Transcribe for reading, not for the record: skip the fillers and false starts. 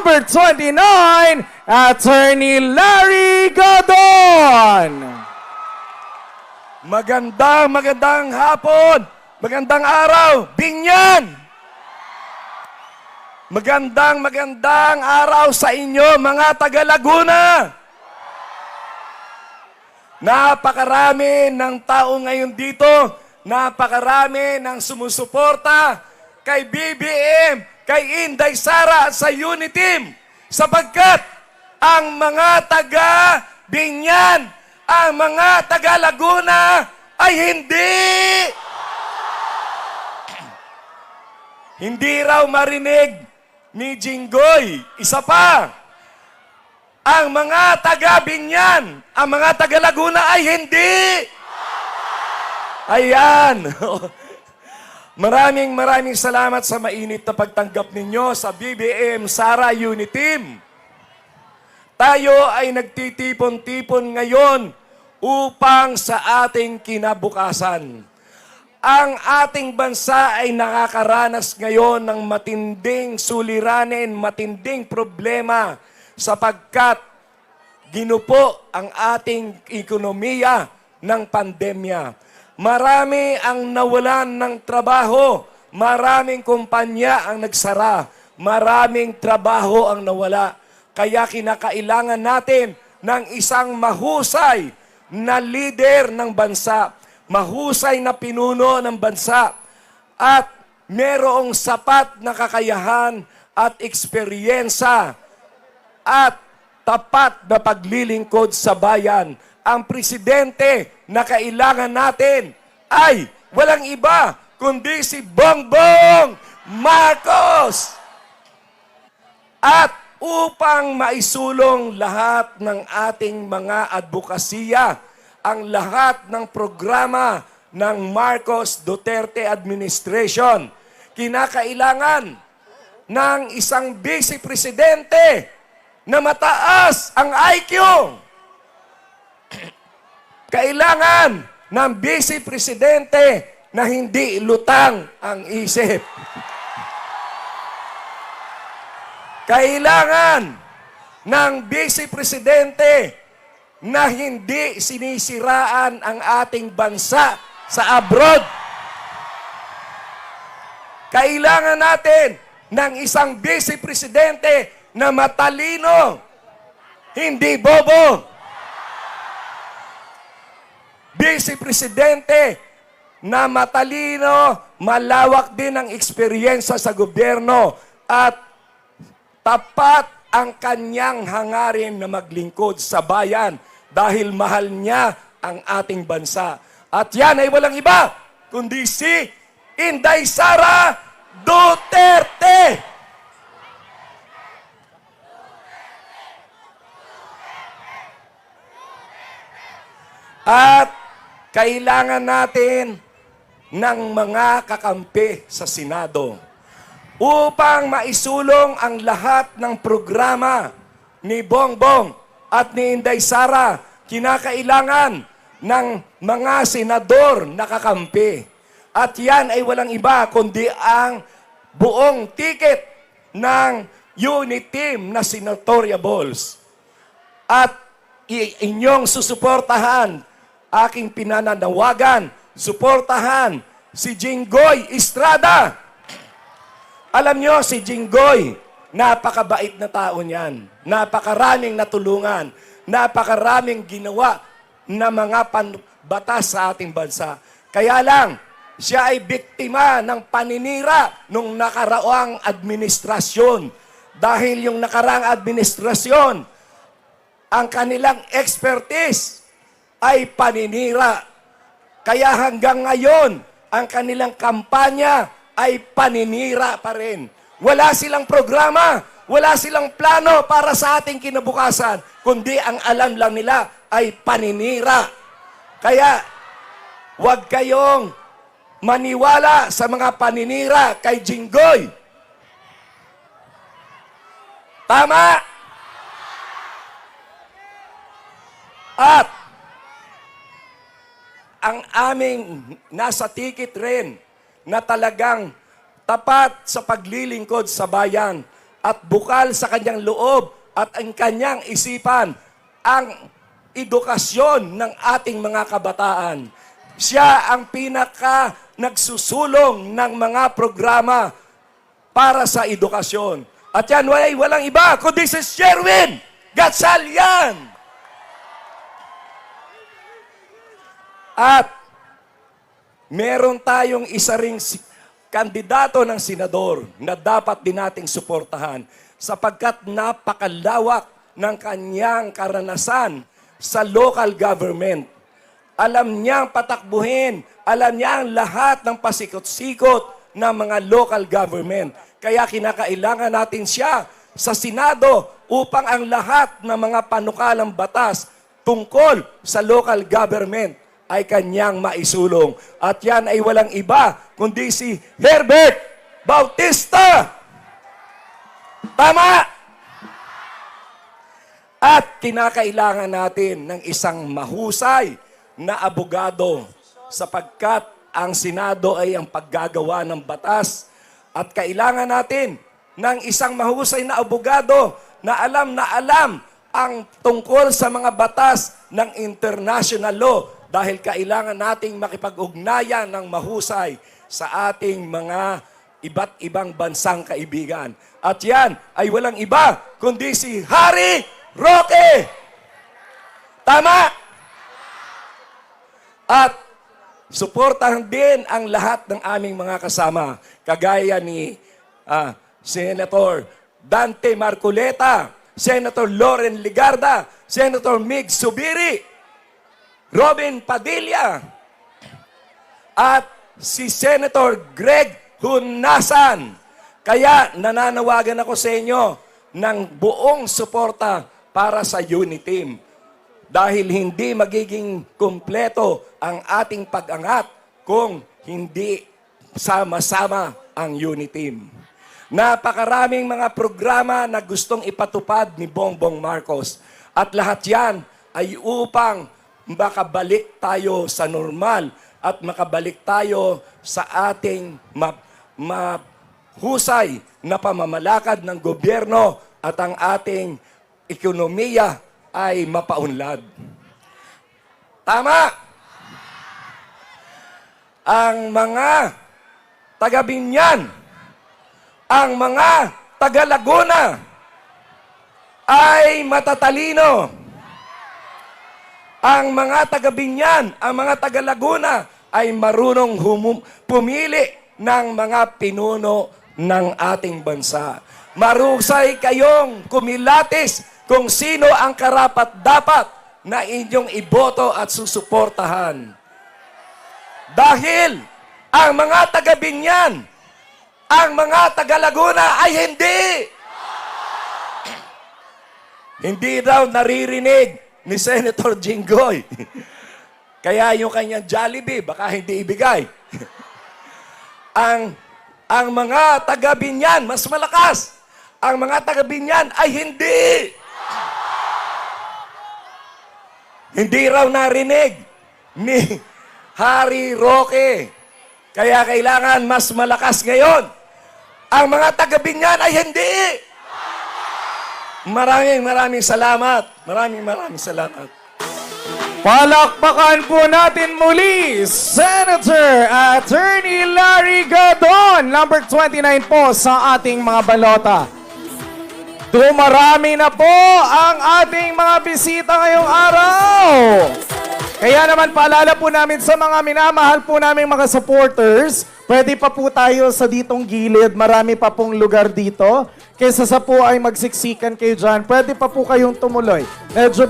number 29, Attorney Larry Godon. Magandang hapon, magandang araw, Binyan! Magandang araw sa inyo, mga taga Laguna! Napakarami ng tao ngayon dito, napakarami ng sumusuporta kay BBM, kay Inday Sara at sa Uniteam, sapagkat ang mga taga Binyan, ang mga taga Laguna ay hindi raw marinig ni Jinggoy. Isa pa, ang mga taga Binyan, ang mga taga Laguna ay hindi. Ayan. Maraming salamat sa mainit na pagtanggap ninyo sa BBM Sara Uniteam. Tayo ay nagtitipon-tipon ngayon upang sa ating kinabukasan. Ang ating bansa ay nakakaranas ngayon ng matinding suliranin, matinding problema sapagkat ginupo ang ating ekonomiya ng pandemya. Marami ang nawalan ng trabaho, maraming kumpanya ang nagsara, maraming trabaho ang nawala. Kaya kinakailangan natin ng isang mahusay na leader ng bansa, mahusay na pinuno ng bansa, at merong sapat na kakayahan at eksperyensa at tapat na paglilingkod sa bayan. Ang presidente na kailangan natin ay walang iba kundi si Bongbong Marcos. At upang maisulong lahat ng ating mga advokasya, ang lahat ng programa ng Marcos Duterte administration, kinakailangan ng isang vice presidente na mataas ang IQ. Kailangan ng vice presidente na hindi lutang ang isip. Kailangan ng vice presidente na hindi sinisiraan ang ating bansa sa abroad. Kailangan natin ng isang vice presidente na matalino, hindi bobo. Vice Presidente na matalino, malawak din ang eksperyensya sa gobyerno at tapat ang kanyang hangarin na maglingkod sa bayan dahil mahal niya ang ating bansa. At yan ay walang iba kundi si Inday Sara Duterte. At kailangan natin ng mga kakampi sa Senado upang maisulong ang lahat ng programa ni Bongbong at ni Inday Sara. Kinakailangan ng mga senador na kakampi. At yan ay walang iba kundi ang buong ticket ng Uniteam na senatorial balls. At inyong susuportahan, aking pinananawagan, suportahan si Jinggoy Estrada. Alam nyo, si Jinggoy, napakabait na tao niyan. Napakaraming natulungan, napakaraming ginawa na mga batas sa ating bansa. Kaya lang, siya ay biktima ng paninira nung nakaraang administrasyon. Dahil yung nakaraang administrasyon, ang kanilang expertise ay paninira. Kaya hanggang ngayon, ang kanilang kampanya ay paninira pa rin. Wala silang programa, wala silang plano para sa ating kinabukasan, kundi ang alam lang nila ay paninira. Kaya, huwag kayong maniwala sa mga paninira kay Jinggoy. Tama? At ang aming nasa ticket rin na talagang tapat sa paglilingkod sa bayan at bukal sa kanyang loob at ang kanyang isipan ang edukasyon ng ating mga kabataan. Siya ang pinaka nagsusulong ng mga programa para sa edukasyon. At yan, walang iba, kundi si Sherwin Gatchalian. At meron tayong isa ring kandidato ng senador na dapat din nating suportahan sapagkat napakalawak ng kanyang karanasan sa local government. Alam niyang patakbuhin, alam niya ang lahat ng pasikot-sikot ng mga local government. Kaya kinakailangan natin siya sa Senado upang ang lahat ng mga panukalang batas tungkol sa local government ay kanyang maisulong. At yan ay walang iba kundi si Herbert Bautista. Tama! At kinakailangan natin ng isang mahusay na abogado sapagkat ang Senado ay ang paggagawa ng batas at kailangan natin ng isang mahusay na abogado na alam ang tungkol sa mga batas ng international law dahil kailangan nating makipag-ugnayan ng mahusay sa ating mga iba't ibang bansang kaibigan. At yan ay walang iba kundi si Harry Roque. Tama? At suportahan din ang lahat ng aming mga kasama, kagaya ni Senator Dante Marcoleta, Senator Loren Ligarda, Senator Mig Zubiri, Robin Padilla, at si Senator Greg Hunasan. Kaya nananawagan ako sa inyo ng buong suporta para sa UNITEAM. Dahil hindi magiging kumpleto ang ating pag-angat kung hindi sama-sama ang UNITEAM. Napakaraming mga programa na gustong ipatupad ni Bongbong Marcos. At lahat yan ay upang makabalik tayo sa normal at makabalik tayo sa ating mahusay na pamamalakad ng gobyerno at ang ating ekonomiya ay mapaunlad. Tama! Ang mga taga-Binyan, ang mga taga-Laguna ay matatalino. Ang mga taga-Binyan, ang mga taga-Laguna ay marunong pumili ng mga pinuno ng ating bansa. Marusay kayong kumilatis kung sino ang karapat-dapat na inyong iboto at susuportahan. Dahil ang mga taga-Binyan, ang mga taga-Laguna ay hindi. Hindi daw naririnig ni Senator Jinggoy. Kaya yung kanyang Jollibee, baka hindi ibigay. ang mga taga-Binyan, mas malakas. Ang mga taga-Binyan ay hindi. Hindi raw narinig ni Harry Roque. Kaya kailangan mas malakas ngayon. Ang mga taga-Binyan ay hindi. Maraming salamat. Maraming salamat. Palakpakan po natin muli, Senator Attorney Larry Gadon, number 29 po sa ating mga balota. Dumarami na po ang ating mga bisita ngayong araw. Kaya naman paalala po namin sa mga minamahal po naming mga supporters, pwede pa po tayo sa ditong gilid, marami pa pong lugar dito. Kaysa sa po ay magsiksikan kayo dyan, pwede pa po kayong tumuloy. Medyo